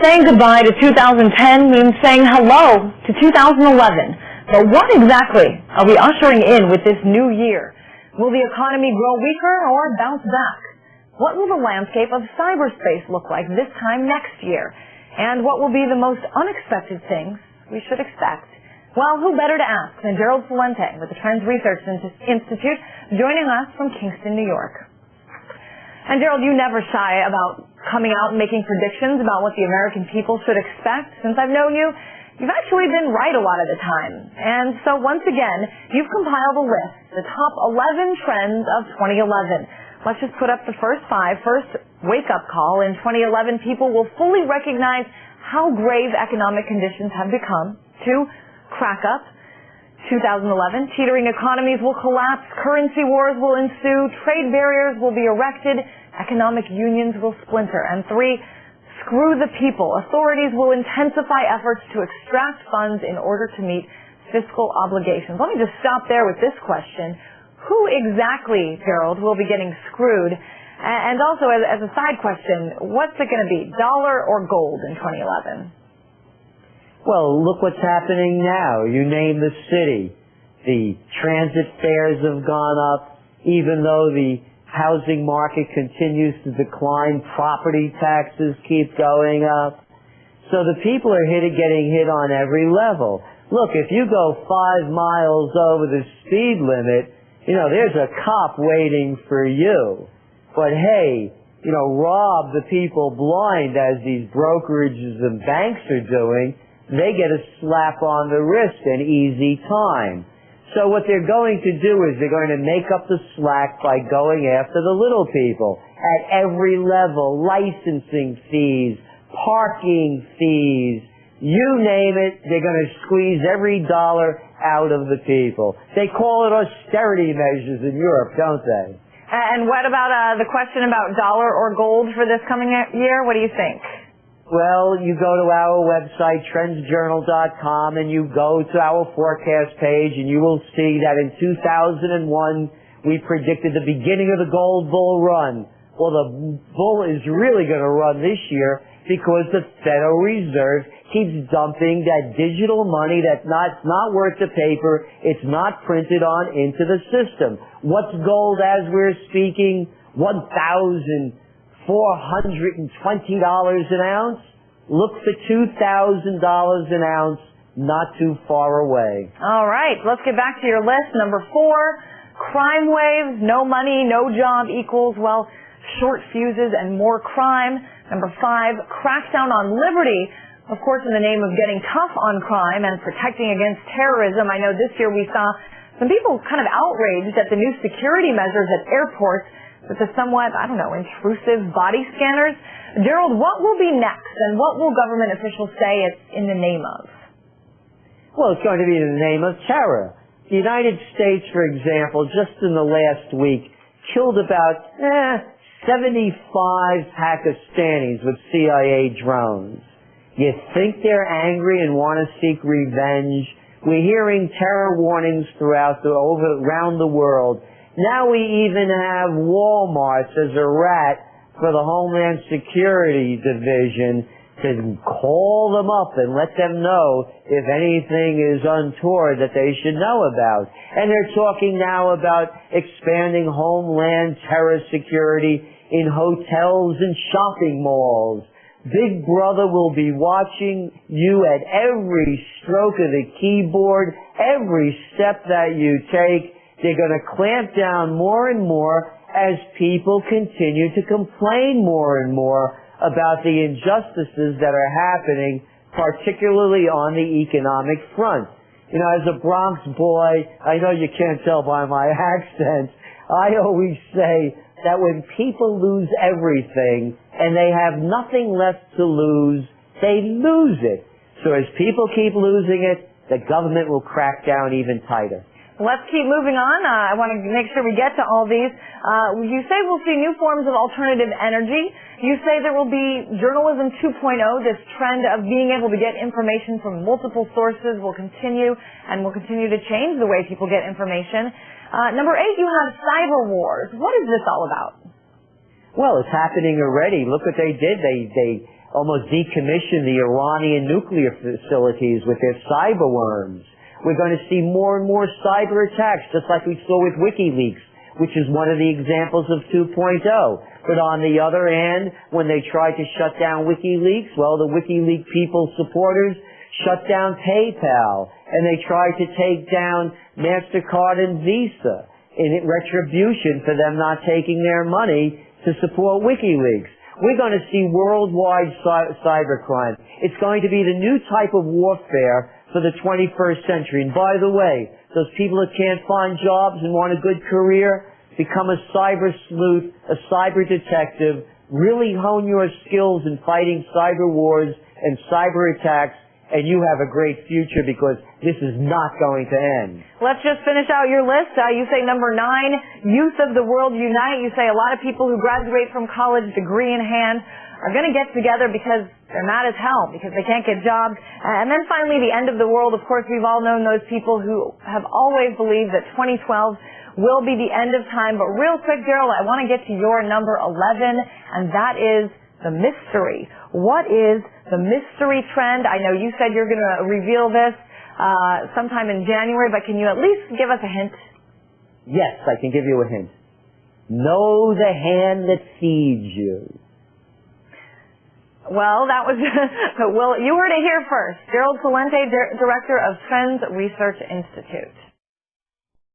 Saying goodbye to 2010 means saying hello to 2011. But what exactly are we ushering in with this new year? Will the economy grow weaker or bounce back? What will the landscape of cyberspace look like this time next year? And what will be the most unexpected things we should expect? Well, who better to ask than Gerald Celente with the Trends Research Institute, joining us from Kingston, New York. And Gerald, you never shy about coming out and making predictions about what the American people should expect. Since I've known you, you've actually been right a lot of the time. And so once again, you've compiled a list, the top 11 trends of 2011. Let's just put up the first 5. First, wake-up call. In 2011, people will fully recognize how grave economic conditions have become. 2, crack up. 2011, teetering economies will collapse, currency wars will ensue, trade barriers will be erected, economic unions will splinter. And 3, screw the people. Authorities will intensify efforts to extract funds in order to meet fiscal obligations. Let me just stop there with this question. Who exactly, Gerald, will be getting screwed? And also, as a side question, what's it going to be, dollar or gold in 2011? Well, look what's happening now. You name the city. The transit fares have gone up. Even though the housing market continues to decline, property taxes keep going up. So the people are getting hit on every level. Look, if you go 5 miles over the speed limit, there's a cop waiting for you. But hey, rob the people blind as these brokerages and banks are doing. They get a slap on the wrist and easy time. So what they're going to do is they're going to make up the slack by going after the little people at every level, licensing fees, parking fees, you name it, they're going to squeeze every dollar out of the people. They call it austerity measures in Europe, don't they? And what about the question about dollar or gold for this coming year? What do you think? Well, you go to our website, trendsjournal.com, and you go to our forecast page, and you will see that in 2001, we predicted the beginning of the gold bull run. Well, the bull is really going to run this year because the Federal Reserve keeps dumping that digital money that's not worth the paper, it's not printed on, into the system. What's gold as we're speaking? $1,420 an ounce. Look for $2,000 an ounce, not too far away. All right, let's get back to your list. Number 4, crime waves. No money, no job equals, well, short fuses and more crime. Number 5, crackdown on liberty. Of course, in the name of getting tough on crime and protecting against terrorism. I know this year we saw some people kind of outraged at the new security measures at airports with the somewhat, intrusive body scanners. Gerald, what will be next, and what will government officials say it's in the name of? Well, it's going to be in the name of terror. The United States, for example, just in the last week, killed about 75 Pakistanis with CIA drones. You think they're angry and want to seek revenge? We're hearing terror warnings around the world. Now we even have Walmart as a rat for the Homeland Security Division to call them up and let them know if anything is untoward that they should know about. And they're talking now about expanding Homeland terror security in hotels and shopping malls. Big Brother will be watching you at every stroke of the keyboard, every step that you take. They're going to clamp down more and more as people continue to complain more and more about the injustices that are happening, particularly on the economic front. As a Bronx boy, I know you can't tell by my accent, I always say that when people lose everything and they have nothing left to lose, they lose it. So as people keep losing it, the government will crack down even tighter. Let's keep moving on. I want to make sure we get to all these. You say we'll see new forms of alternative energy. You say there will be journalism 2.0. This trend of being able to get information from multiple sources will continue and will continue to change the way people get information. Number 8, you have cyber wars. What is this all about? Well, it's happening already. Look what they did. They almost decommission the Iranian nuclear facilities with their cyber worms. We're going to see more and more cyber attacks, just like we saw with WikiLeaks, which is one of the examples of 2.0. But on the other hand, when they tried to shut down WikiLeaks, well, the WikiLeaks people supporters shut down PayPal, and they tried to take down MasterCard and Visa in retribution for them not taking their money to support WikiLeaks. We're going to see worldwide cybercrime. It's going to be the new type of warfare for the 21st century. And by the way, those people that can't find jobs and want a good career, become a cyber sleuth, a cyber detective, really hone your skills in fighting cyber wars and cyber attacks, and you have a great future because this is not going to end. Let's just finish out your list. You say number 9, Youth of the World Unite. You say a lot of people who graduate from college, degree in hand, are going to get together because they're mad as hell, because they can't get jobs. And then finally, the end of the world. Of course, we've all known those people who have always believed that 2012 will be the end of time. But real quick, Gerald, I want to get to your number 11, and that is the mystery. What is the mystery trend? I know you said you're going to reveal this sometime in January, but can you at least give us a hint? Yes, I can give you a hint. Know the hand that feeds you. Well, that was, well, you heard it here first. Gerald Celente, Director of Trends Research Institute.